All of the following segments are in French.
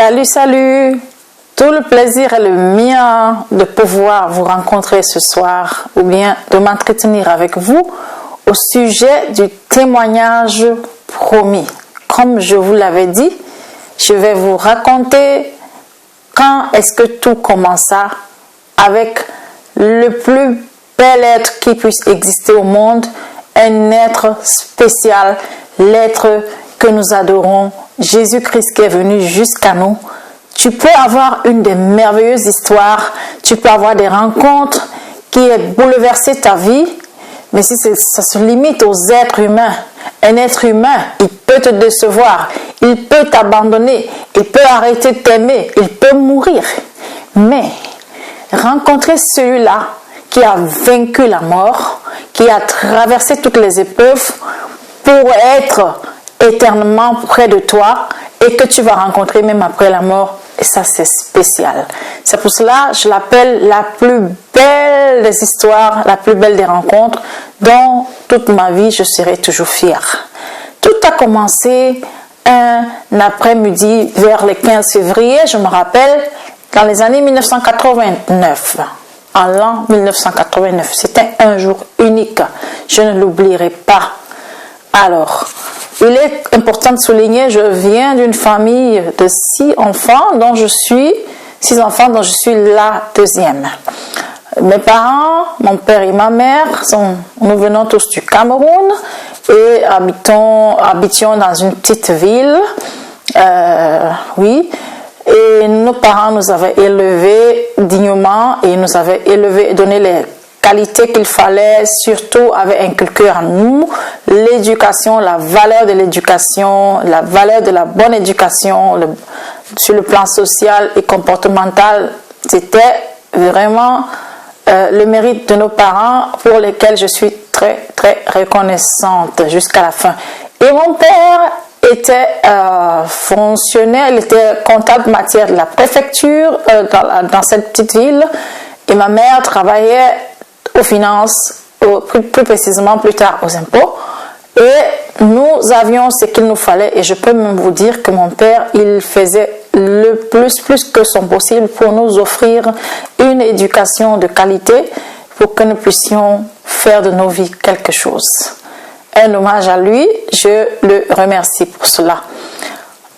Salut, salut! Tout le plaisir est le mien de pouvoir vous rencontrer ce soir ou bien de m'entretenir avec vous au sujet du témoignage promis. Comme je vous l'avais dit, je vais vous raconter quand est-ce que tout commença avec le plus bel être qui puisse exister au monde, un être spécial, l'être que nous adorons, Jésus-Christ qui est venu jusqu'à nous. Tu peux avoir une des merveilleuses histoires, tu peux avoir des rencontres qui ont bouleversé ta vie, mais si ça se limite aux êtres humains, un être humain, il peut te décevoir, il peut t'abandonner, il peut arrêter de t'aimer, il peut mourir. Mais rencontrer celui-là qui a vaincu la mort, qui a traversé toutes les épreuves pour être éternellement près de toi et que tu vas rencontrer même après la mort, et ça c'est spécial. C'est pour cela que je l'appelle la plus belle des histoires, la plus belle des rencontres dont toute ma vie je serai toujours fière. Tout a commencé un après-midi vers le 15 février, je me rappelle, dans les années 1989. En l'an 1989, c'était un jour unique, je ne l'oublierai pas. Alors, il est important de souligner, je viens d'une famille de 6 enfants dont je suis la deuxième. Mes parents, mon père et ma mère, nous venons tous du Cameroun et habitions dans une petite ville. Et nos parents nous avaient élevés dignement et nous avaient donné les qualités qu'il fallait, surtout avaient inculqué en nous l'éducation, la valeur de l'éducation, la valeur de la bonne éducation sur le plan social et comportemental. C'était vraiment le mérite de nos parents pour lesquels je suis très très reconnaissante jusqu'à la fin. Et mon père était fonctionnaire, il était comptable matière de la préfecture dans cette petite ville et ma mère travaillait aux finances, plus précisément plus tard aux impôts, et nous avions ce qu'il nous fallait et je peux même vous dire que mon père il faisait le plus que son possible pour nous offrir une éducation de qualité pour que nous puissions faire de nos vies quelque chose. Un hommage à lui, je le remercie pour cela.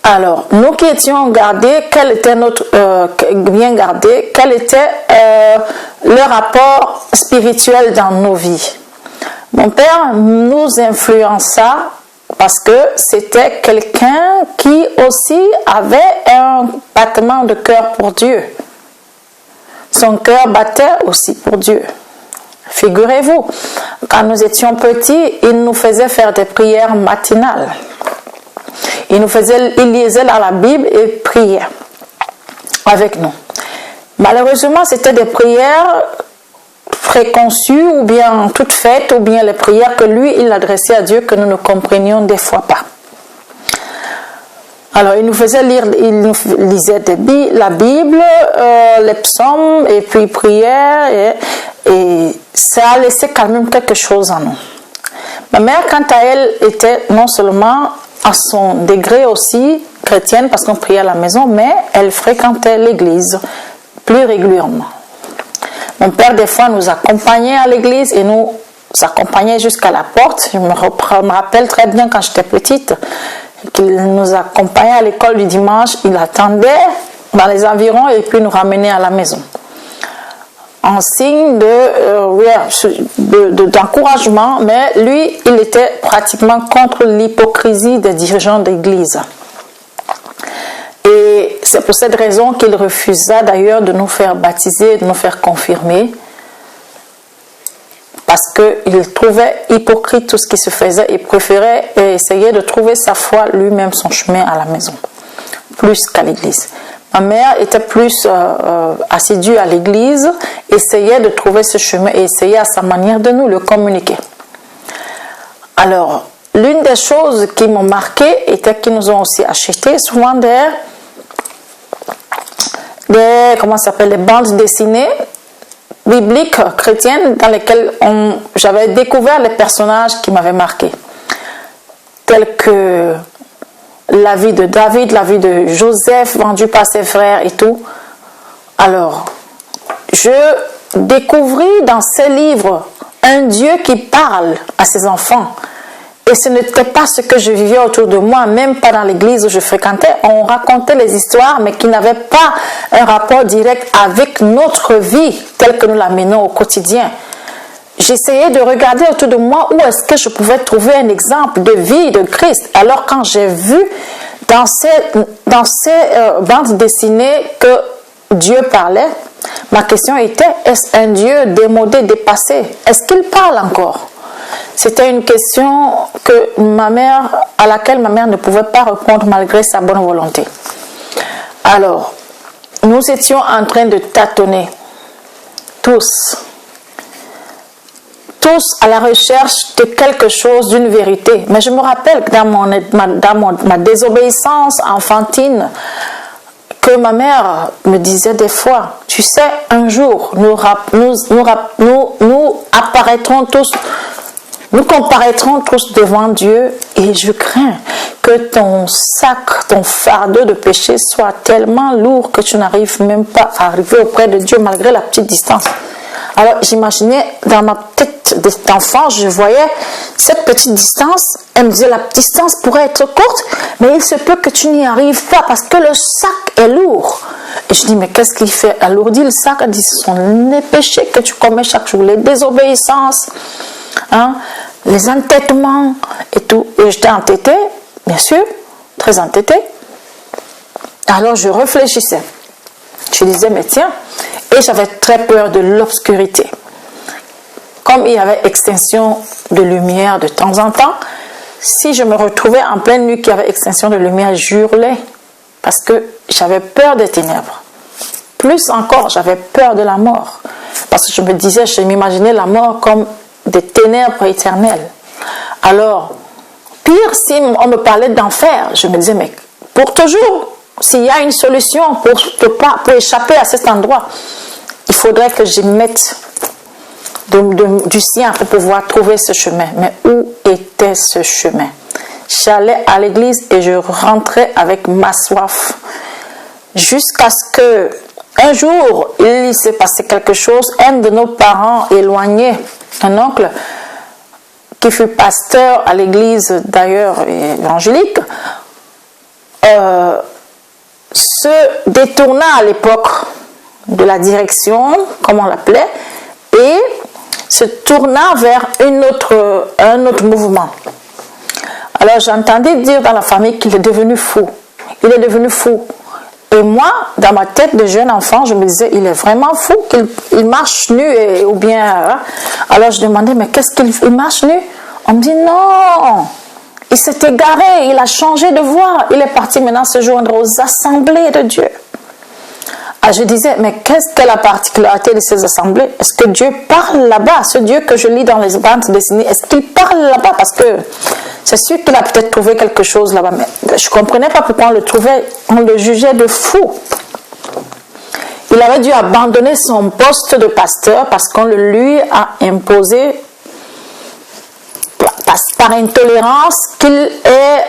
Alors, nous qui étions gardés, quel était le rapport spirituel dans nos vies? Mon père nous influença parce que c'était quelqu'un qui aussi avait un battement de cœur pour Dieu. Son cœur battait aussi pour Dieu. Figurez-vous, quand nous étions petits, il nous faisait faire des prières matinales. Il lisait dans la Bible et priait avec nous. Malheureusement, c'était des prières préconçues ou bien toutes faites, ou bien les prières que lui, il adressait à Dieu que nous ne comprenions des fois pas. Alors, il nous faisait lire, il nous lisait la Bible, les psaumes, et puis prière, et ça a laissé quand même quelque chose en nous. Ma mère, quant à elle, était non seulement à son degré aussi chrétienne, parce qu'on priait à la maison, mais elle fréquentait l'église plus régulièrement. Mon père, des fois, nous accompagnait à l'église et nous accompagnait jusqu'à la porte. Je me rappelle très bien quand j'étais petite, qu'il nous accompagnait à l'école du dimanche, il attendait dans les environs et puis nous ramenait à la maison. En signe d'encouragement, mais lui, il était pratiquement contre l'hypocrisie des dirigeants d'église. Et c'est pour cette raison qu'il refusa d'ailleurs de nous faire baptiser, de nous faire confirmer, parce qu'il trouvait hypocrite tout ce qui se faisait et préférait essayer de trouver sa foi lui-même, son chemin à la maison, plus qu'à l'église. Ma mère était plus assidue à l'église, essayait de trouver ce chemin et essayait à sa manière de nous le communiquer. Alors, l'une des choses qui m'ont marqué était qu'ils nous ont aussi acheté souvent des bandes dessinées bibliques chrétiennes dans lesquelles j'avais découvert les personnages qui m'avaient marqué, tels que la vie de David, la vie de Joseph, vendu par ses frères et tout. Alors, je découvris dans ces livres un Dieu qui parle à ses enfants. Et ce n'était pas ce que je vivais autour de moi, même pas dans l'église où je fréquentais. On racontait les histoires, mais qui n'avaient pas un rapport direct avec notre vie, telle que nous la menons au quotidien. J'essayais de regarder autour de moi où est-ce que je pouvais trouver un exemple de vie de Christ. Alors quand j'ai vu dans ces bandes dessinées que Dieu parlait, ma question était, est-ce un Dieu démodé, dépassé? Est-ce qu'il parle encore? C'était une question à laquelle ma mère ne pouvait pas répondre malgré sa bonne volonté. Alors, nous étions en train de tâtonner, tous à la recherche de quelque chose, d'une vérité. Mais je me rappelle que dans ma désobéissance enfantine, que ma mère me disait des fois, tu sais, un jour, nous apparaîtrons tous, nous comparaîtrons tous devant Dieu, et je crains que ton sac, ton fardeau de péché soit tellement lourd que tu n'arrives même pas à arriver auprès de Dieu malgré la petite distance. Alors j'imaginais dans ma tête d'enfant, je voyais cette petite distance. Elle me disait la distance pourrait être courte, mais il se peut que tu n'y arrives pas parce que le sac est lourd. Et je dis, mais qu'est-ce qu'il fait alourdir le sac? Elle dit, ce sont les péchés que tu commets chaque jour, les désobéissances, les entêtements et tout. Et j'étais entêtée, bien sûr, très entêtée. Alors je réfléchissais. Je disais, mais tiens, et j'avais très peur de l'obscurité. Comme il y avait extinction de lumière de temps en temps, si je me retrouvais en pleine nuit qu'il y avait extinction de lumière, j'hurlais parce que j'avais peur des ténèbres. Plus encore, j'avais peur de la mort. Parce que je m'imaginais la mort comme des ténèbres éternelles. Alors, pire, si on me parlait d'enfer, je me disais, mais pour toujours, s'il y a une solution pour échapper à cet endroit, il faudrait que j'y mette du sien pour pouvoir trouver ce chemin. Mais où était ce chemin? J'allais à l'église et je rentrais avec ma soif. Jusqu'à ce que, un jour, il s'est passé quelque chose. Un de nos parents éloignés, un oncle, qui fut pasteur à l'église d'ailleurs évangélique, se détourna à l'époque de la direction, comme on l'appelait, et se tourna vers un autre mouvement. Alors j'entendais dire dans la famille qu'il est devenu fou. Il est devenu fou. Et moi, dans ma tête de jeune enfant, je me disais, il est vraiment fou, qu'il marche nu, ou bien... Alors je demandais, mais qu'est-ce qu'il marche nu? On me dit, non, il s'est égaré, il a changé de voie, il est parti maintenant se joindre aux assemblées de Dieu. Ah, je disais, mais qu'est-ce que la particularité de ces assemblées? Est-ce que Dieu parle là-bas? Ce Dieu que je lis dans les bandes dessinées, est-ce qu'il parle là-bas? Parce que c'est sûr qu'il a peut-être trouvé quelque chose là-bas, mais je ne comprenais pas pourquoi on le jugeait de fou. Il avait dû abandonner son poste de pasteur parce qu'on le lui a imposé par intolérance qu'il ait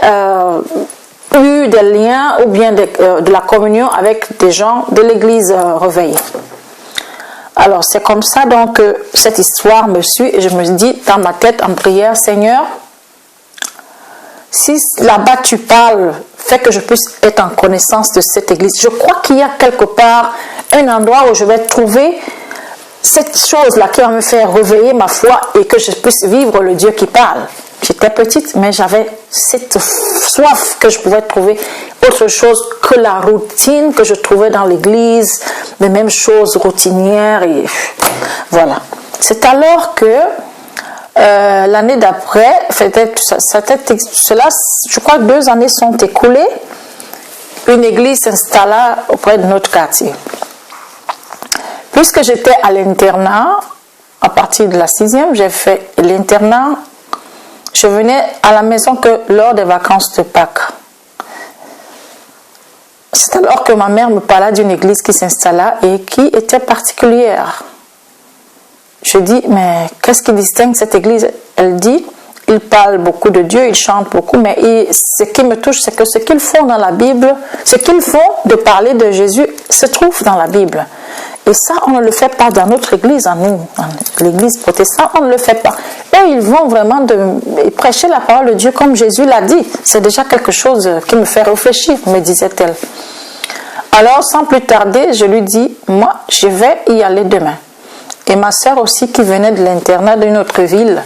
eu des liens ou bien de la communion avec des gens de l'église réveillée. Alors c'est comme ça donc que cette histoire me suit et je me dis dans ma tête en prière, Seigneur, si là-bas tu parles, fais que je puisse être en connaissance de cette église. Je crois qu'il y a quelque part un endroit où je vais trouver cette chose-là qui va me faire réveiller ma foi et que je puisse vivre le Dieu qui parle. J'étais petite, mais j'avais cette soif que je pouvais trouver autre chose que la routine que je trouvais dans l'église, les mêmes choses routinières. Et voilà. C'est alors que l'année d'après, cela, je crois que 2 années sont écoulées, une église s'installa auprès de notre quartier. Puisque j'étais à l'internat, à partir de la 6e, j'ai fait l'internat. Je venais à la maison que lors des vacances de Pâques. C'est alors que ma mère me parla d'une église qui s'installa et qui était particulière. Je dis, mais qu'est-ce qui distingue cette église? Elle dit, ils parlent beaucoup de Dieu, ils chantent beaucoup, mais ce qui me touche, c'est que ce qu'ils font dans la Bible, ce qu'ils font de parler de Jésus, se trouve dans la Bible. Et ça, on ne le fait pas dans notre église, en nous, l'église protestante, on ne le fait pas. Eux, ils vont vraiment prêcher la parole de Dieu comme Jésus l'a dit. C'est déjà quelque chose qui me fait réfléchir, me disait-elle. Alors, sans plus tarder, je lui dis, moi, je vais y aller demain. Et ma sœur aussi, qui venait de l'internat d'une autre ville,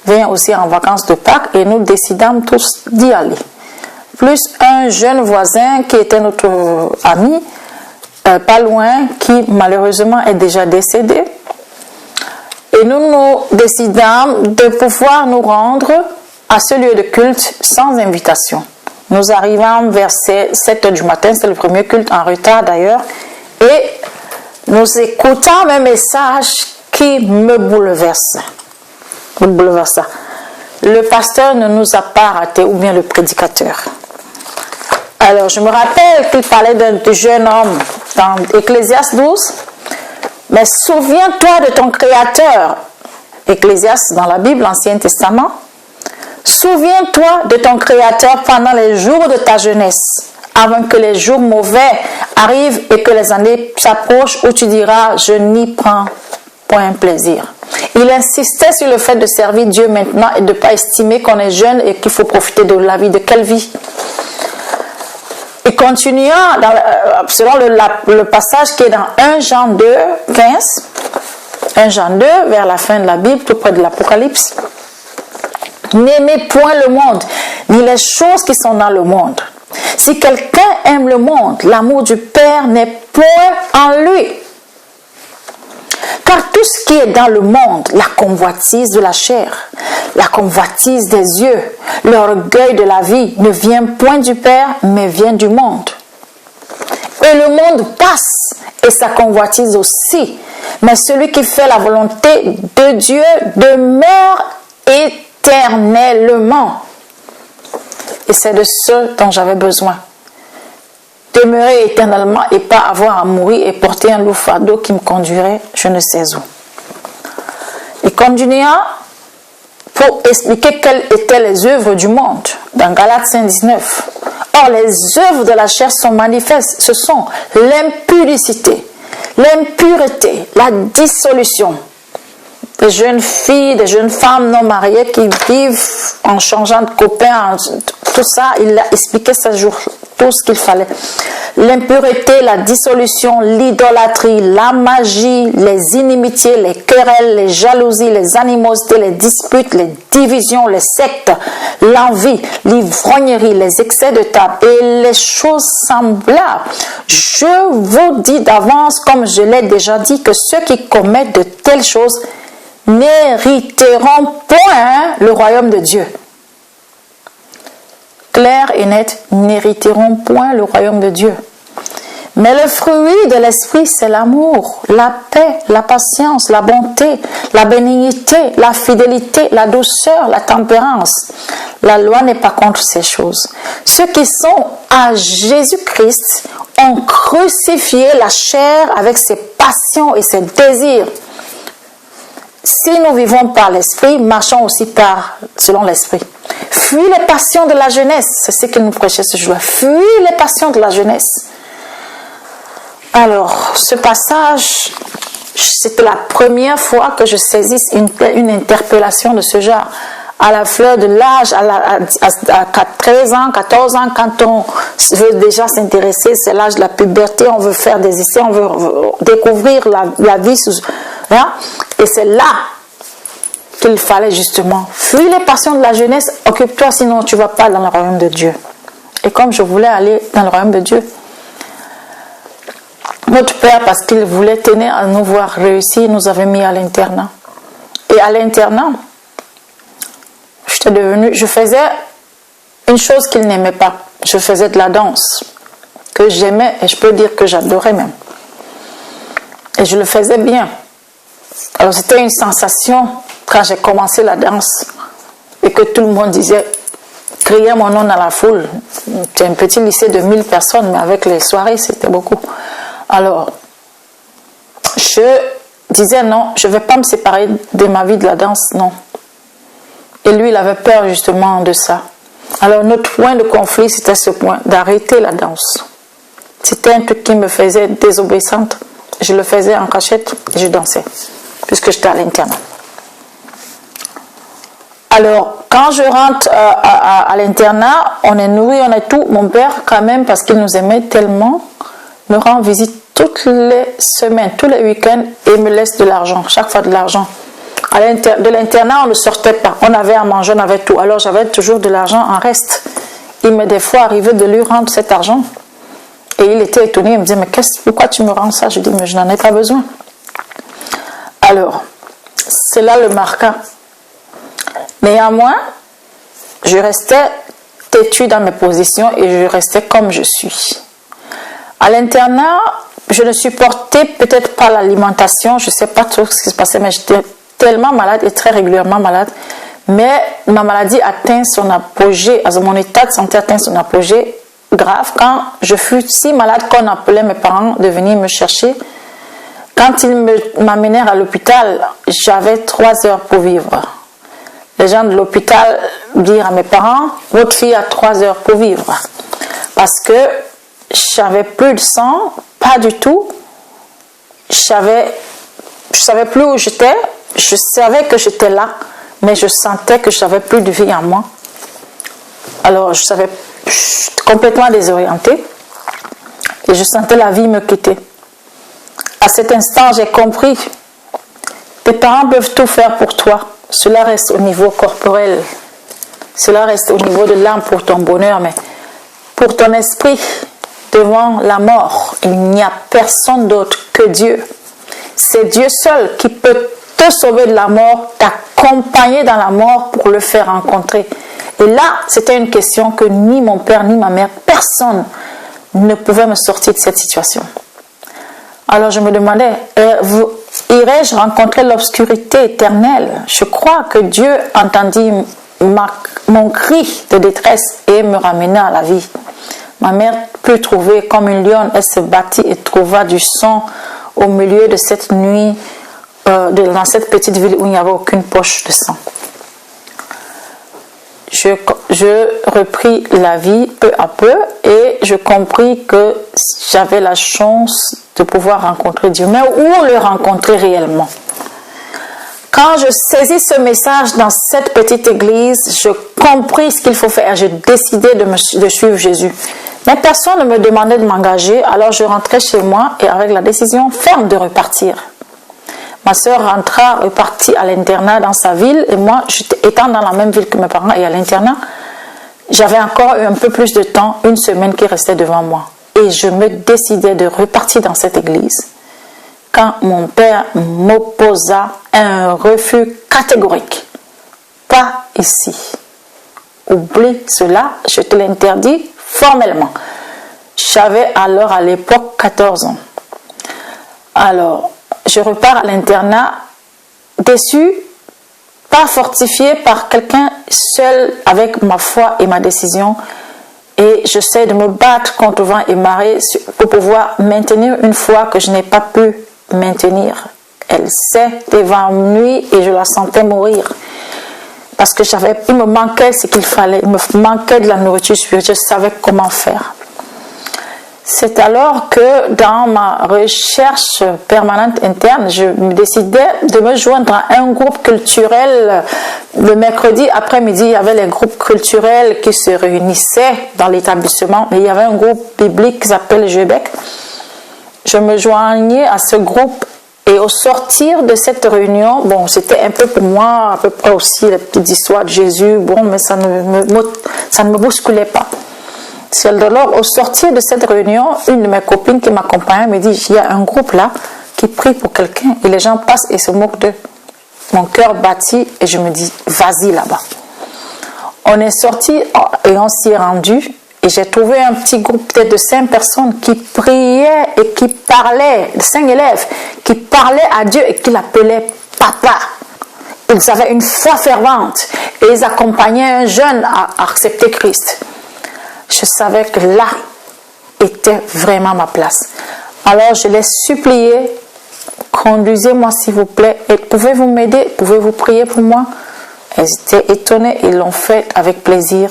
vient aussi en vacances de Pâques et nous décidâmes tous d'y aller. Plus un jeune voisin qui était notre ami, pas loin, qui malheureusement est déjà décédé. Et nous décidâmes de pouvoir nous rendre à ce lieu de culte sans invitation. Nous arrivâmes vers 7 heures du matin, c'est le premier culte en retard d'ailleurs, et nous écoutons un message qui me bouleverse. Le pasteur ne nous a pas raté, ou bien le prédicateur. Alors, je me rappelle qu'il parlait d'un jeune homme dans Ecclésiaste 12. Mais souviens-toi de ton Créateur. Ecclésiaste dans la Bible, l'Ancien Testament. Souviens-toi de ton Créateur pendant les jours de ta jeunesse, avant que les jours mauvais arrivent et que les années s'approchent où tu diras « je n'y prends point plaisir ». Il insistait sur le fait de servir Dieu maintenant et de ne pas estimer qu'on est jeune et qu'il faut profiter de la vie. De quelle vie? Et continuant, selon le passage qui est dans 1 Jean 2, 15, 1 Jean 2, vers la fin de la Bible, tout près de l'Apocalypse, n'aimez point le monde, ni les choses qui sont dans le monde. Si quelqu'un aime le monde, l'amour du Père n'est point en lui. Car tout ce qui est dans le monde, la convoitise de la chair, la convoitise des yeux, l'orgueil de la vie ne vient point du Père, mais vient du monde. Et le monde passe, et sa convoitise aussi. Mais celui qui fait la volonté de Dieu demeure éternellement. Et c'est de ce dont j'avais besoin. Demeurer éternellement et pas avoir à mourir et porter un lourd fardeau qui me conduirait je ne sais où. Et continuant pour expliquer quelles étaient les œuvres du monde dans Galates 5:19. Or les œuvres de la chair sont manifestes, ce sont l'impudicité, l'impureté, la dissolution. Des jeunes filles, des jeunes femmes non mariées qui vivent en changeant de copain, tout ça, il a expliqué ce jour tout ce qu'il fallait. L'impureté, la dissolution, l'idolâtrie, la magie, les inimitiés, les querelles, les jalousies, les animosités, les disputes, les divisions, les sectes, l'envie, l'ivrognerie, les excès de table et les choses semblables. Je vous dis d'avance, comme je l'ai déjà dit, que ceux qui commettent de telles choses n'hériteront point le royaume de Dieu. Clair et net, n'hériteront point le royaume de Dieu. Mais le fruit de l'esprit, c'est l'amour, la paix, la patience, la bonté, la bénignité, la fidélité, la douceur, la tempérance. La loi n'est pas contre ces choses. Ceux qui sont à Jésus-Christ ont crucifié la chair avec ses passions et ses désirs. Si nous vivons par l'esprit, marchons aussi selon l'esprit. Fuis les passions de la jeunesse. C'est ce qu'il nous prêchait ce jour. Fuis les passions de la jeunesse. Alors, ce passage, c'était la première fois que je saisisse une interpellation de ce genre. À la fleur de l'âge, à 13 ans, 14 ans, quand on veut déjà s'intéresser, c'est l'âge de la puberté, on veut faire des essais, on veut découvrir la vie. Hein? Et c'est là qu'il fallait justement fuir les passions de la jeunesse, occupe-toi, sinon tu ne vas pas dans le royaume de Dieu. Et comme je voulais aller dans le royaume de Dieu, notre père, parce qu'il voulait tenir à nous voir réussir, nous avait mis à l'internat. Et à l'internat, je faisais une chose qu'il n'aimait pas. Je faisais de la danse, que j'aimais et je peux dire que j'adorais même. Et je le faisais bien. Alors c'était une sensation quand j'ai commencé la danse et que tout le monde disait, criait mon nom dans la foule. C'était un petit lycée de 1000 personnes, mais avec les soirées, c'était beaucoup. Alors, je disais non, je ne vais pas me séparer de ma vie de la danse, non. Et lui, il avait peur justement de ça. Alors notre point de conflit, c'était ce point, d'arrêter la danse. C'était un truc qui me faisait désobéissante. Je le faisais en cachette et je dansais, puisque j'étais à l'internat. Alors, quand je rentre à l'internat, on est nourri, on est tout. Mon père, quand même, parce qu'il nous aimait tellement, me rend visite toutes les semaines, tous les week-ends, et me laisse de l'argent, chaque fois de l'argent. De l'internat, on ne sortait pas. On avait à manger, on avait tout. Alors, j'avais toujours de l'argent en reste. Il m'est des fois arrivé de lui rendre cet argent. Et il était étonné. Il me disait, mais pourquoi tu me rends ça? Je dis, mais je n'en ai pas besoin. Alors, c'est là le marquant. Néanmoins, je restais têtue dans mes positions et je restais comme je suis. À l'internat, je ne supportais peut-être pas l'alimentation. Je ne sais pas trop ce qui se passait, mais j'étais tellement malade et très régulièrement malade. Mais ma maladie atteint son apogée, mon état de santé atteint son apogée grave quand je fus si malade qu'on appelait mes parents de venir me chercher. Quand ils m'amenèrent à l'hôpital, j'avais 3 heures pour vivre. Les gens de l'hôpital dirent à mes parents, votre fille a 3 heures pour vivre. Parce que j'avais plus de sang, pas du tout. Je savais plus où j'étais. Je savais que j'étais là, mais je sentais que je n'avais plus de vie en moi. Alors, je suis complètement désorientée et je sentais la vie me quitter. À cet instant, j'ai compris, tes parents peuvent tout faire pour toi. Cela reste au niveau corporel, cela reste au niveau de l'âme pour ton bonheur, mais pour ton esprit, devant la mort, il n'y a personne d'autre que Dieu. C'est Dieu seul qui peut te sauver de la mort, t'accompagner dans la mort pour le faire rencontrer. Et là, c'était une question que ni mon père ni ma mère, personne ne pouvait me sortir de cette situation. Alors je me demandais, irais-je rencontrer l'obscurité éternelle? Je crois que Dieu entendit mon cri de détresse et me ramena à la vie. Ma mère put trouver comme une lionne, elle se battit et trouva du sang au milieu de cette nuit, dans cette petite ville où il n'y avait aucune poche de sang. Je repris la vie peu à peu et je compris que j'avais la chance de pouvoir rencontrer Dieu. Mais où le rencontrer réellement? Quand je saisis ce message dans cette petite église, je compris ce qu'il faut faire. J'ai décidé de suivre Jésus. Mais personne ne me demandait de m'engager, alors je rentrais chez moi et avec la décision ferme de repartir. Ma sœur repartit à l'internat dans sa ville et moi, étant dans la même ville que mes parents et à l'internat, j'avais encore un peu plus de temps, une semaine qui restait devant moi. Et je me décidais de repartir dans cette église quand mon père m'opposa un refus catégorique. Pas ici. Oublie cela, je te l'interdis formellement. J'avais alors à l'époque 14 ans. Alors, je repars à l'internat, déçu, pas fortifié par quelqu'un, seul avec ma foi et ma décision. Et j'essaie de me battre contre vent et marée pour pouvoir maintenir une foi que je n'ai pas pu maintenir. Elle s'est évanouie et je la sentais mourir. Parce que il me manquait ce qu'il fallait, il me manquait de la nourriture spirituelle, je savais comment faire. C'est alors que dans ma recherche permanente interne, je me décidais de me joindre à un groupe culturel. Le mercredi après-midi, il y avait les groupes culturels qui se réunissaient dans l'établissement. Mais il y avait un groupe biblique qui s'appelle Jebec. Je me joignais à ce groupe et au sortir de cette réunion, bon, c'était un peu pour moi, à peu près aussi la petite histoire de Jésus, bon, mais ça ne me bousculait pas. Alors, au sortir de cette réunion, une de mes copines qui m'accompagnait me dit, il y a un groupe là qui prie pour quelqu'un et les gens passent et se moquent d'eux. Mon cœur battit et je me dis, vas-y là-bas. On est sorti et on s'y est rendu et j'ai trouvé un petit groupe peut-être de 5 personnes qui priaient et qui parlaient, 5 élèves, qui parlaient à Dieu et qui l'appelaient papa. Ils avaient une foi fervente et ils accompagnaient un jeune à accepter Christ. Je savais que là était vraiment ma place. Alors je les suppliais, conduisez-moi s'il vous plaît, et pouvez-vous m'aider, pouvez-vous prier pour moi? Elles étaient étonnées, ils l'ont fait avec plaisir.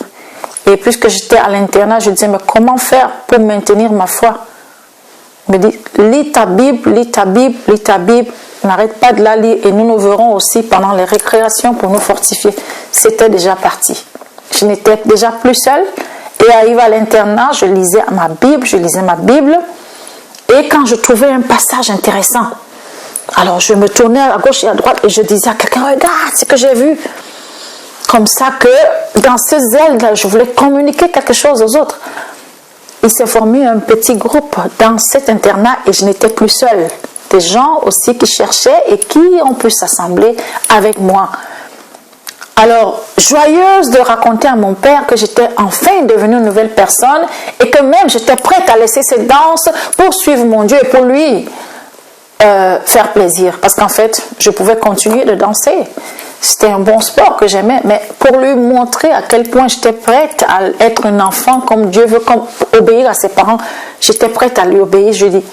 Et puisque j'étais à l'internat, je disais, mais comment faire pour maintenir ma foi? Il me dit, lis ta Bible, lis ta Bible, lis ta Bible, n'arrête pas de la lire et nous nous verrons aussi pendant les récréations pour nous fortifier. C'était déjà parti. Je n'étais déjà plus seule et arrivé à l'internat, je lisais ma Bible et quand je trouvais un passage intéressant, alors je me tournais à gauche et à droite et je disais à quelqu'un, regarde ce que j'ai vu. Comme ça que dans ce zèle-là, je voulais communiquer quelque chose aux autres. Il s'est formé un petit groupe dans cet internat et je n'étais plus seule. Des gens aussi qui cherchaient et qui ont pu s'assembler avec moi. Alors, joyeuse de raconter à mon père que j'étais enfin devenue une nouvelle personne et que même j'étais prête à laisser cette danse pour suivre mon Dieu et pour lui faire plaisir. Parce qu'en fait, je pouvais continuer de danser. C'était un bon sport que j'aimais, mais pour lui montrer à quel point j'étais prête à être une enfant comme Dieu veut, comme obéir à ses parents, j'étais prête à lui obéir. Je lui dis,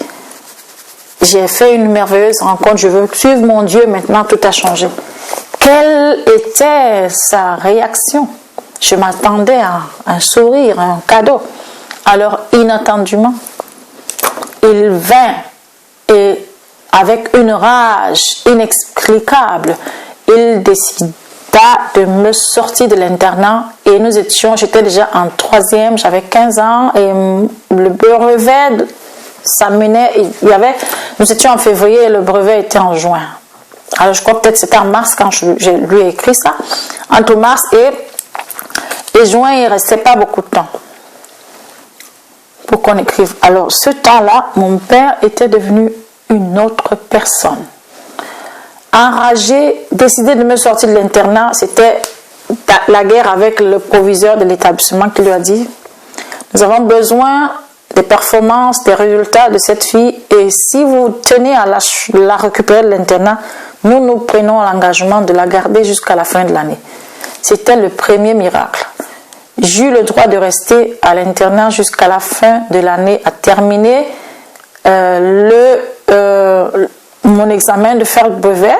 j'ai fait une merveilleuse rencontre, je veux suivre mon Dieu, maintenant tout a changé. Quelle était sa réaction? Je m'attendais à un sourire, à un cadeau. Alors, inattendument, il vint et avec une rage inexplicable, il décida de me sortir de l'internat et j'étais déjà en 3e, j'avais 15 ans et le brevet s'amenait, nous étions en février et le brevet était en juin. Alors je crois peut-être c'était en mars quand je lui ai écrit ça. Entre mars et juin, il ne restait pas beaucoup de temps pour qu'on écrive. Alors ce temps-là, mon père était devenu une autre personne. Enragé, décidé de me sortir de l'internat, c'était la guerre avec le proviseur de l'établissement qui lui a dit, nous avons besoin des performances, des résultats de cette fille et si vous tenez à la récupérer de l'internat, nous prenons l'engagement de la garder jusqu'à la fin de l'année. C'était le premier miracle. J'ai eu le droit de rester à l'internat jusqu'à la fin de l'année, à terminer mon examen de faire le brevet,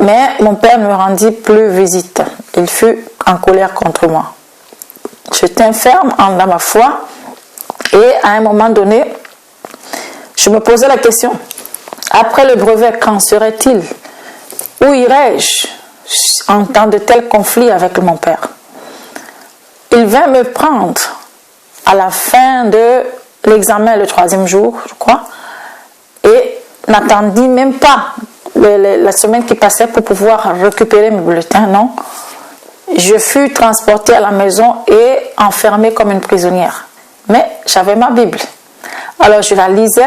mais mon père ne me rendit plus visite. Il fut en colère contre moi. J'étais ferme dans ma foi et à un moment donné, je me posais la question, après le brevet, quand serait-il? Où irais-je en temps de tel conflit avec mon père? Il vint me prendre à la fin de l'examen, le 3e jour, je crois, et n'attendit même pas la semaine qui passait pour pouvoir récupérer mes bulletins, non. Je fus transportée à la maison et enfermée comme une prisonnière. Mais j'avais ma Bible. Alors je la lisais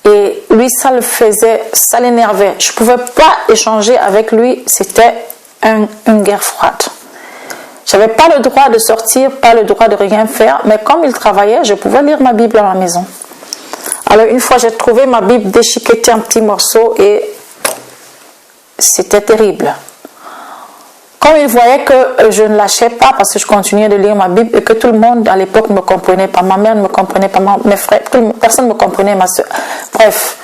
et lui, ça l'énervait. Je ne pouvais pas échanger avec lui, c'était une guerre froide. Je n'avais pas le droit de sortir, pas le droit de rien faire, mais comme il travaillait, je pouvais lire ma Bible à la maison. Alors une fois, j'ai trouvé ma Bible déchiquetée en petits morceaux et c'était terrible. Comme il voyait que je ne lâchais pas parce que je continuais de lire ma Bible et que tout le monde à l'époque ne me comprenait pas, ma mère ne me comprenait pas, mes frères, personne ne me comprenait, ma soeur. Bref,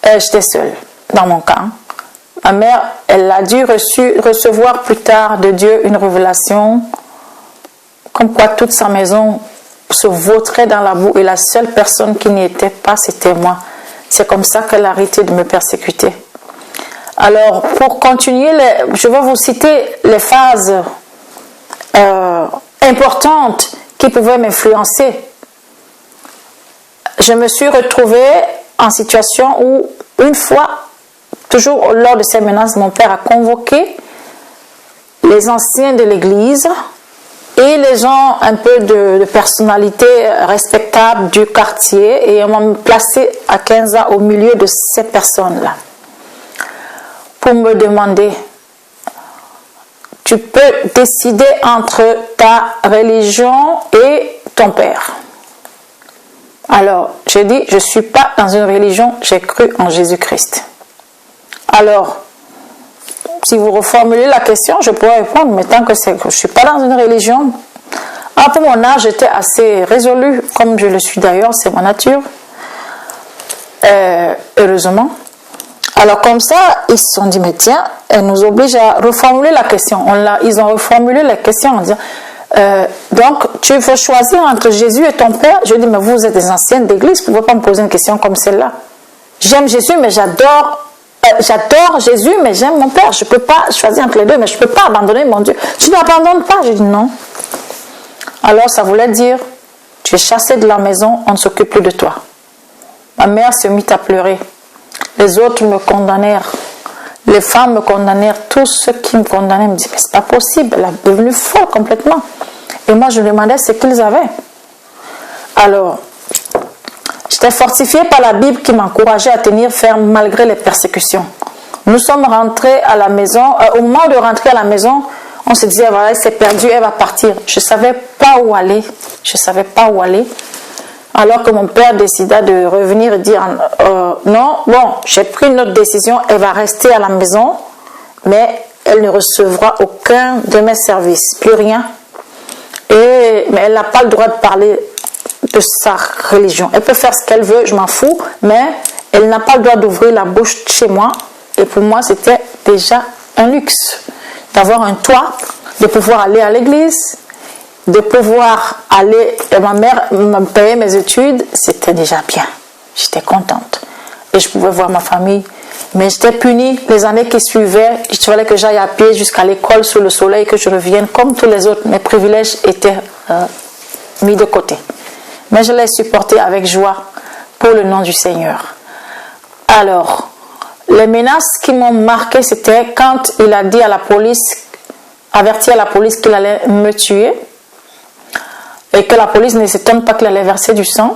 j'étais seule dans mon camp. Ma mère, elle a dû recevoir plus tard de Dieu une révélation comme quoi toute sa maison se vautrait dans la boue et la seule personne qui n'y était pas, c'était moi. C'est comme ça qu'elle a arrêté de me persécuter. Alors, pour continuer, je vais vous citer les phases importantes qui pouvaient m'influencer. Je me suis retrouvée en situation où, une fois, toujours lors de ces menaces, mon père a convoqué les anciens de l'église et les gens un peu de personnalité respectable du quartier et on m'a placé à 15 ans au milieu de ces personnes-là pour me demander, tu peux décider entre ta religion et ton père. Alors, j'ai dit, je ne suis pas dans une religion, j'ai cru en Jésus-Christ. Alors, si vous reformulez la question, je pourrais répondre, mais tant que je ne suis pas dans une religion, pour mon âge, j'étais assez résolue, comme je le suis d'ailleurs, c'est ma nature, heureusement. Alors comme ça, ils se sont dit, mais tiens, elle nous oblige à reformuler la question. Ils ont reformulé la question en disant, donc tu veux choisir entre Jésus et ton Père. Je dis, mais vous êtes des anciennes d'église, vous ne pouvez pas me poser une question comme celle-là. J'aime Jésus, mais j'adore Jésus, mais j'aime mon Père. Je ne peux pas choisir entre les deux, mais je ne peux pas abandonner mon Dieu. Tu n'abandonnes pas. Je dis non. Alors ça voulait dire, tu es chassé de la maison, on ne s'occupe plus de toi. Ma mère se mit à pleurer. Les autres me condamnèrent. Les femmes me condamnèrent. Tous ceux qui me condamnaient me disaient, mais c'est pas possible, elle est devenue folle complètement. Et moi, je me demandais ce qu'ils avaient. Alors, j'étais fortifiée par la Bible qui m'encourageait à tenir ferme malgré les persécutions. Nous sommes rentrés à la maison. Au moment de rentrer à la maison, on se disait, voilà, elle s'est perdue, elle va partir. Je ne savais pas où aller. Je ne savais pas où aller. Alors que mon père décida de revenir et dire, non, bon, j'ai pris une autre décision, elle va rester à la maison, mais elle ne recevra aucun de mes services, plus rien. Mais elle n'a pas le droit de parler de sa religion. Elle peut faire ce qu'elle veut, je m'en fous, mais elle n'a pas le droit d'ouvrir la bouche chez moi. Et pour moi, c'était déjà un luxe d'avoir un toit, de pouvoir aller à l'église, de pouvoir aller, et ma mère me payait mes études, c'était déjà bien. J'étais contente. Et je pouvais voir ma famille. Mais j'étais punie les années qui suivaient. Il fallait que j'aille à pied jusqu'à l'école sous le soleil, que je revienne comme tous les autres. Mes privilèges étaient mis de côté. Mais je l'ai supporté avec joie pour le nom du Seigneur. Alors, les menaces qui m'ont marqué, c'était quand il a dit à la police, averti à la police qu'il allait me tuer. Et que la police ne s'étonne pas qu'il allait verser du sang.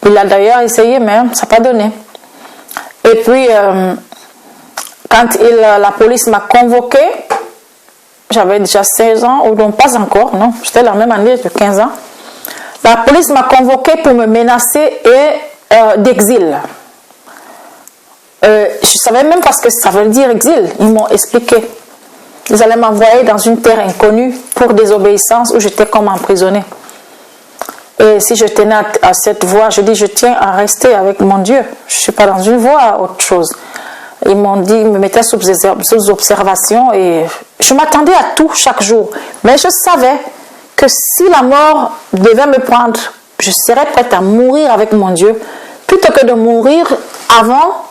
Il a d'ailleurs essayé, mais ça n'a pas donné. Et puis, quand la police m'a convoqué, j'avais déjà 16 ans, ou non pas encore, non, j'étais la même année de 15 ans. La police m'a convoqué pour me menacer et d'exil. Je ne savais même pas ce que ça veut dire exil, ils m'ont expliqué. Ils allaient m'envoyer dans une terre inconnue pour désobéissance où j'étais comme emprisonnée. Et si je tenais à cette voie, je dis, je tiens à rester avec mon Dieu. Je ne suis pas dans une voie autre chose. Ils m'ont dit, ils me mettaient sous observation et je m'attendais à tout chaque jour. Mais je savais que si la mort devait me prendre, je serais prête à mourir avec mon Dieu plutôt que de mourir avant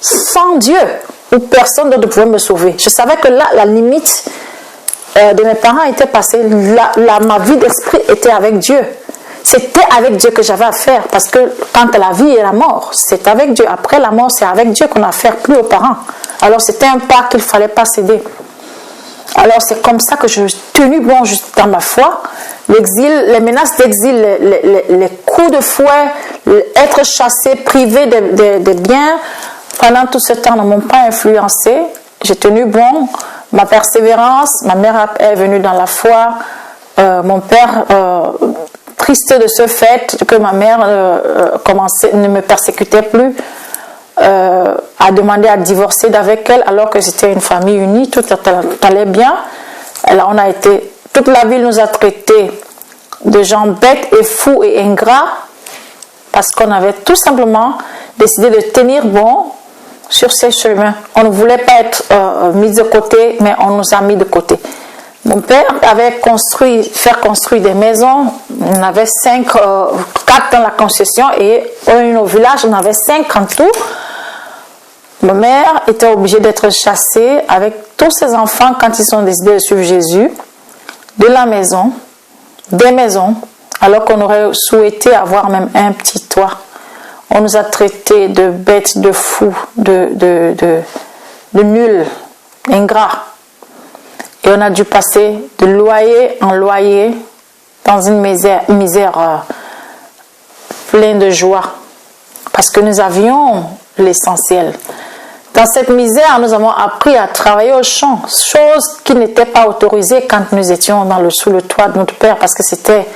sans Dieu, où personne d'autre ne pouvait me sauver. Je savais que là, la limite de mes parents était passée. Ma vie d'esprit était avec Dieu. C'était avec Dieu que j'avais à faire, parce que quand la vie et la mort, c'est avec Dieu. Après la mort, c'est avec Dieu qu'on a affaire, plus aux parents. Alors c'était un pas qu'il ne fallait pas céder. Alors c'est comme ça que je suis tenu bon juste dans ma foi. L'exil, les menaces d'exil, les coups de fouet, être chassé, privé de biens, pendant tout ce temps ne m'ont pas influencé. J'ai tenu bon, ma persévérance, ma mère est venue dans la foi, mon père, triste de ce fait que ma mère ne me persécutait plus, a demandé à divorcer d'avec elle alors que c'était une famille unie, tout allait bien. Alors on a été, toute la ville nous a traités de gens bêtes et fous et ingrats parce qu'on avait tout simplement décidé de tenir bon sur ces chemins. On ne voulait pas être mis de côté, mais on nous a mis de côté. Mon père avait fait construire des maisons. On avait 4 dans la concession et au village, on avait 5 en tout. Ma mère était obligée d'être chassée avec tous ses enfants quand ils ont décidé de suivre Jésus, de la maison, des maisons, alors qu'on aurait souhaité avoir même un petit toit. On nous a traités de bêtes, de fous, de nuls, ingrats. Et on a dû passer de loyer en loyer dans une misère pleine de joie. Parce que nous avions l'essentiel. Dans cette misère, nous avons appris à travailler au champ, chose qui n'était pas autorisée quand nous étions sous le toit de notre père, parce que c'était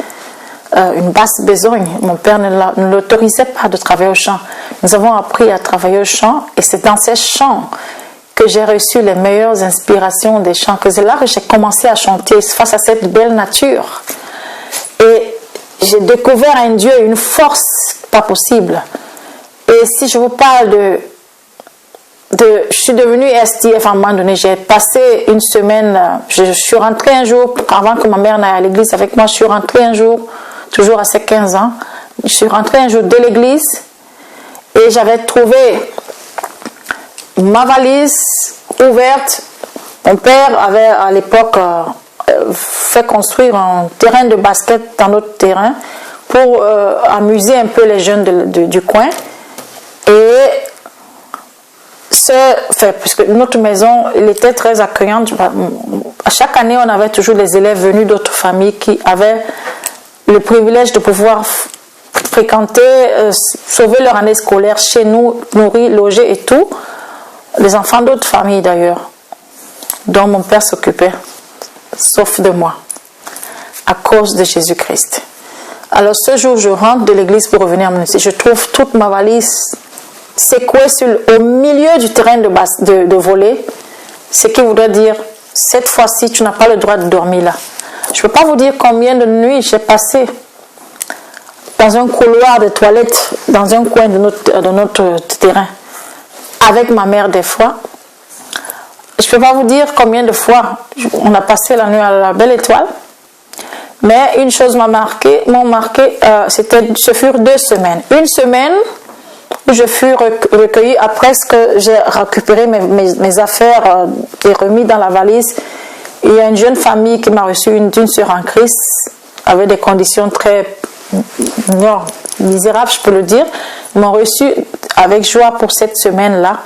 une basse besogne. Mon père ne l'autorisait pas de travailler au champ. Nous avons appris à travailler au champ, et c'est dans ces champs que j'ai reçu les meilleures inspirations des chants. C'est là que j'ai commencé à chanter face à cette belle nature. Et j'ai découvert un Dieu, une force pas possible. Et si je vous parle je suis devenue STF à un moment donné. J'ai passé une semaine, je suis rentrée un jour, avant que ma mère n'aille à l'église avec moi, je suis rentrée un jour, toujours à ses 15 ans, je suis rentrée un jour de l'église et j'avais trouvé ma valise ouverte. Mon père avait à l'époque fait construire un terrain de basket dans notre terrain pour amuser un peu les jeunes du coin. Et puisque notre maison elle était très accueillante, à chaque année on avait toujours des élèves venus d'autres familles qui avaient le privilège de pouvoir fréquenter, sauver leur année scolaire chez nous, nourrir, loger et tout. Les enfants d'autres familles d'ailleurs, dont mon père s'occupait, sauf de moi, à cause de Jésus-Christ. Alors ce jour, je rentre de l'église pour revenir à mon lycée. Je trouve toute ma valise secouée au milieu du terrain de volley, ce qui voudrait dire, cette fois-ci, tu n'as pas le droit de dormir là. Je ne peux pas vous dire combien de nuits j'ai passé dans un couloir de toilette, dans un coin de notre terrain, avec ma mère des fois. Je ne peux pas vous dire combien de fois on a passé la nuit à la Belle Étoile. Mais une chose m'a marqué, ce furent 2 semaines. Une semaine où je fus recueillie après que j'ai récupéré mes affaires et remis dans la valise. Il y a une jeune famille qui m'a reçu d'une sœur en Christ, avec des conditions très misérables, je peux le dire. Ils m'ont reçu avec joie pour cette semaine-là.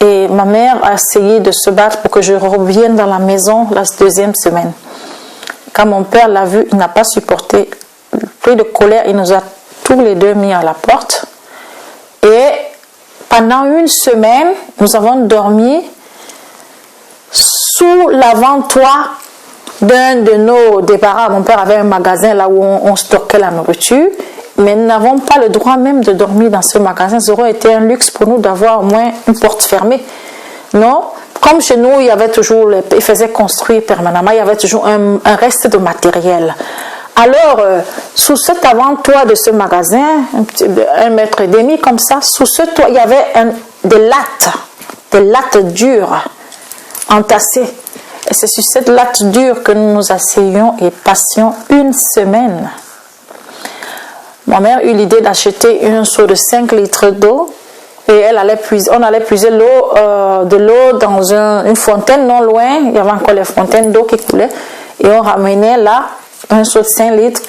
Et ma mère a essayé de se battre pour que je revienne dans la maison la 2e semaine. Quand mon père l'a vu, il n'a pas supporté. Pris de colère, il nous a tous les deux mis à la porte. Et pendant 1 semaine, nous avons dormi sous l'avant-toit d'un de nos débarras. Mon père avait un magasin là où on stockait la nourriture. Mais nous n'avons pas le droit même de dormir dans ce magasin. Ça aurait été un luxe pour nous d'avoir au moins une porte fermée. Non, comme chez nous, il y avait toujours, ils faisaient construire permanemment, il y avait toujours un reste de matériel. Alors, sous cet avant-toit de ce magasin, 1,5 mètre comme ça, sous ce toit, il y avait des lattes dures, entassées. Et c'est sur cette latte dure que nous nous asseyions et passions 1 semaine. Ma mère eut l'idée d'acheter un seau de 5 litres d'eau et on allait puiser de l'eau dans une fontaine non loin. Il y avait encore les fontaines d'eau qui coulaient et on ramenait là un seau de 5 litres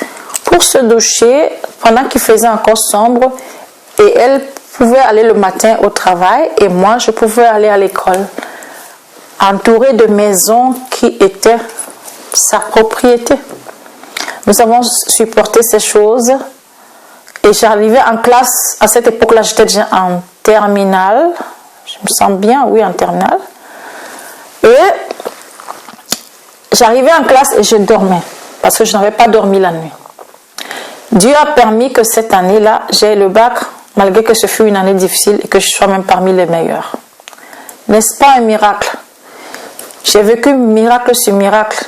pour se doucher pendant qu'il faisait encore sombre et elle pouvait aller le matin au travail et moi je pouvais aller à l'école entourée de maisons qui étaient sa propriété. Nous avons supporté ces choses. Et j'arrivais en classe, à cette époque-là, j'étais déjà en terminale. Je me sens bien, oui, en terminale. Et j'arrivais en classe et je dormais, parce que je n'avais pas dormi la nuit. Dieu a permis que cette année-là, j'ai le bac, malgré que ce fut une année difficile et que je sois même parmi les meilleurs. N'est-ce pas un miracle? J'ai vécu miracle sur miracle.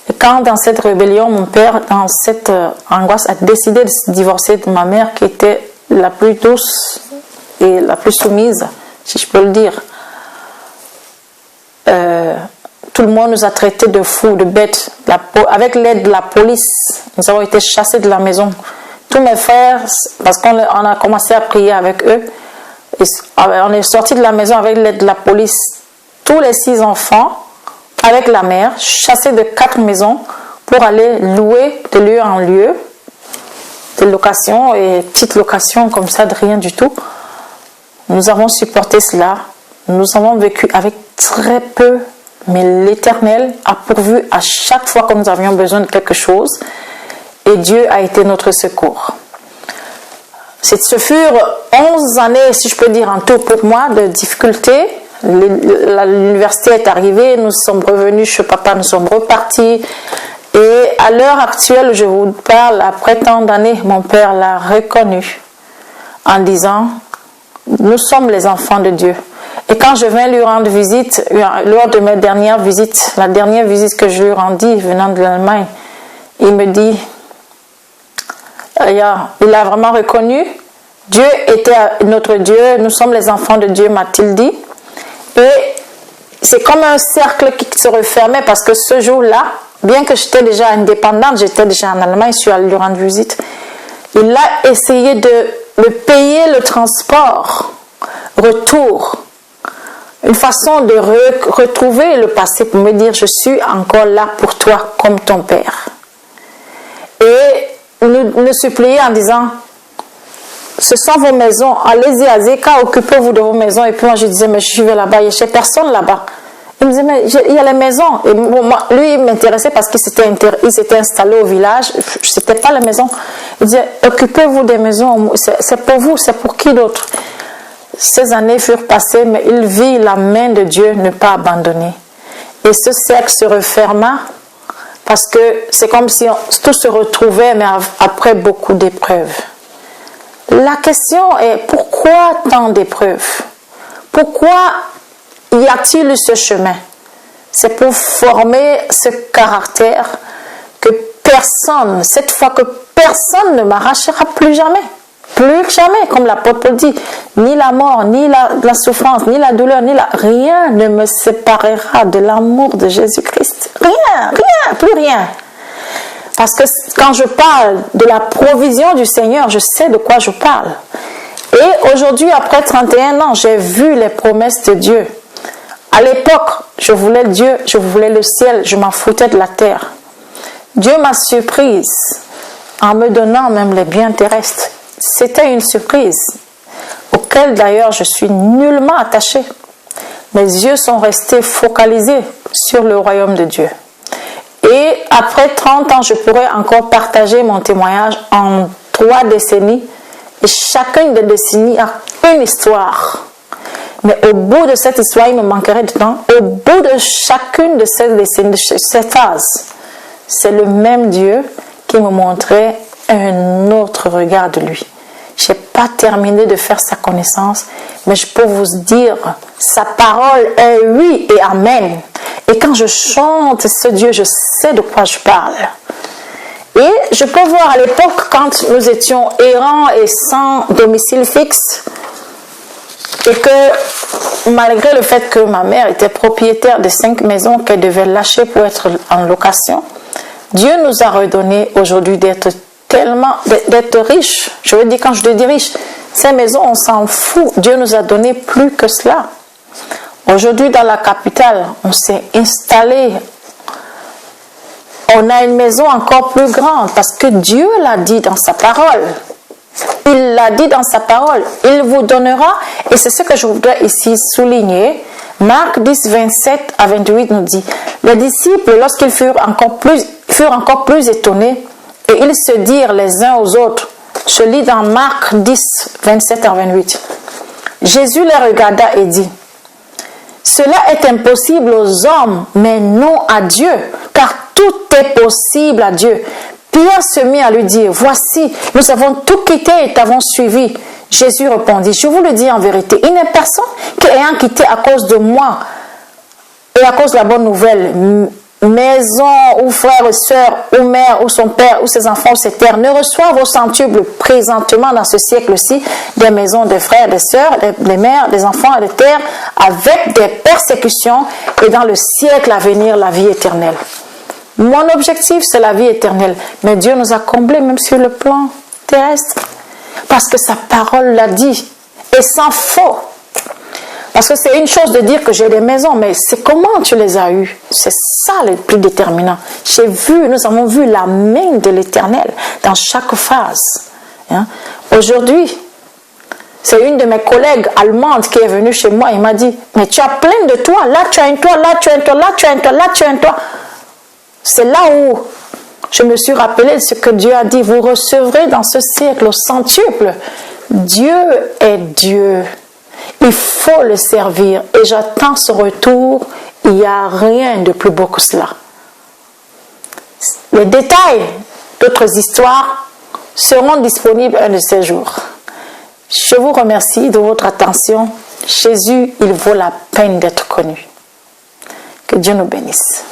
Et quand dans cette rébellion, mon père, dans cette angoisse, a décidé de se divorcer de ma mère qui était la plus douce et la plus soumise, si je peux le dire. Tout le monde nous a traités de fous, de bêtes. Avec l'aide de la police, nous avons été chassés de la maison. Tous mes frères, parce qu'on a commencé à prier avec eux, on est sortis de la maison avec l'aide de la police. Tous les 6 enfants, avec la mère, chassés de 4 maisons pour aller louer de lieu en lieu, des locations et petites locations comme ça, de rien du tout. Nous avons supporté cela. Nous avons vécu avec très peu, mais l'Éternel a pourvu à chaque fois que nous avions besoin de quelque chose et Dieu a été notre secours. Ce furent 11 années, si je peux dire en tout pour moi, de difficultés. L'université est arrivée, nous sommes revenus chez papa, nous sommes repartis. Et à l'heure actuelle, je vous parle, après tant d'années, mon père l'a reconnu en disant, nous sommes les enfants de Dieu. Et quand je viens lui rendre visite, lors de mes dernières visites, la dernière visite que je lui rendis venant de l'Allemagne, il me dit, il a vraiment reconnu, Dieu était notre Dieu, nous sommes les enfants de Dieu, m'a-t-il dit. Et c'est comme un cercle qui se refermait parce que ce jour-là, bien que j'étais déjà indépendante, j'étais déjà en Allemagne, je suis allée lui rendre visite, il a essayé de me payer le transport, retour, une façon de retrouver le passé pour me dire je suis encore là pour toi comme ton père. Et nous supplier en disant ce sont vos maisons, allez-y à Zeka, occupez-vous de vos maisons. Et puis moi je disais mais je vais là-bas, il n'y a personne là-bas. Il me disait mais il y a les maisons. Et bon, moi, lui il m'intéressait parce qu'il s'était installé au village, c'était pas la maison. Il disait occupez-vous des maisons, c'est pour vous, c'est pour qui d'autre? Ces années furent passées, mais il vit la main de Dieu ne pas abandonner. Et ce cercle se referma parce que c'est comme si tout se retrouvait, mais après beaucoup d'épreuves. La question est, pourquoi tant d'épreuves? Pourquoi y a-t-il eu ce chemin? C'est pour former ce caractère que personne, cette fois que personne ne m'arrachera plus jamais. Plus jamais, comme l'apôtre dit, ni la mort, ni la souffrance, ni la douleur, rien ne me séparera de l'amour de Jésus-Christ. Rien, plus rien. Parce que quand je parle de la provision du Seigneur, je sais de quoi je parle. Et aujourd'hui, après 31 ans, j'ai vu les promesses de Dieu. À l'époque, je voulais Dieu, je voulais le ciel, je m'en foutais de la terre. Dieu m'a surprise en me donnant même les biens terrestres. C'était une surprise, auquel d'ailleurs je suis nullement attachée. Mes yeux sont restés focalisés sur le royaume de Dieu. Et après 30 ans, je pourrais encore partager mon témoignage en 3 décennies. Et chacune des décennies a une histoire. Mais au bout de cette histoire, il me manquerait de temps. Au bout de chacune de ces décennies, de ces phases, c'est le même Dieu qui me montrait un autre regard de lui. Je n'ai pas terminé de faire sa connaissance, mais je peux vous dire, sa parole est oui et amen. Et quand je chante ce Dieu, je sais de quoi je parle. Et je peux voir à l'époque, quand nous étions errants et sans domicile fixe, et que malgré le fait que ma mère était propriétaire de 5 maisons qu'elle devait lâcher pour être en location, Dieu nous a redonné aujourd'hui d'être riches. Je veux dire, quand je dis riches, ces maisons, on s'en fout. Dieu nous a donné plus que cela. Aujourd'hui, dans la capitale, on s'est installé. On a une maison encore plus grande parce que Dieu l'a dit dans sa parole. Il l'a dit dans sa parole. Il vous donnera, et c'est ce que je voudrais ici souligner. Marc 10, 27 à 28 nous dit, les disciples, lorsqu'ils furent encore plus étonnés, et ils se dirent les uns aux autres. Je lis dans Marc 10, 27 à 28. Jésus les regarda et dit, cela est impossible aux hommes, mais non à Dieu, car tout est possible à Dieu. Pierre se mit à lui dire, voici, nous avons tout quitté et t'avons suivi. Jésus répondit, je vous le dis en vérité, il n'est personne qui ayant quitté à cause de moi et à cause de la bonne nouvelle, maison ou frère ou soeur ou mère ou son père ou ses enfants ou ses terres, ne reçoivent au centuple présentement dans ce siècle-ci des maisons, des frères, des sœurs, des mères, des enfants et des terres avec des persécutions et dans le siècle à venir la vie éternelle. Mon objectif c'est la vie éternelle, mais Dieu nous a comblés même sur le plan terrestre parce que sa parole l'a dit et sans faux. Parce que c'est une chose de dire que j'ai des maisons, mais c'est comment tu les as eues. C'est ça le plus déterminant. Nous avons vu la main de l'Éternel dans chaque phase. Hein? Aujourd'hui, c'est une de mes collègues allemandes qui est venue chez moi et m'a dit, mais tu as plein de toits, là tu as un toit, là tu as un toit, là tu as un toit, là tu as un toit. C'est là où je me suis rappelé de ce que Dieu a dit, vous recevrez dans ce siècle au centuple. Dieu est Dieu. Il faut le servir et j'attends ce retour. Il n'y a rien de plus beau que cela. Les détails d'autres histoires seront disponibles un de ces jours. Je vous remercie de votre attention. Jésus, il vaut la peine d'être connu. Que Dieu nous bénisse.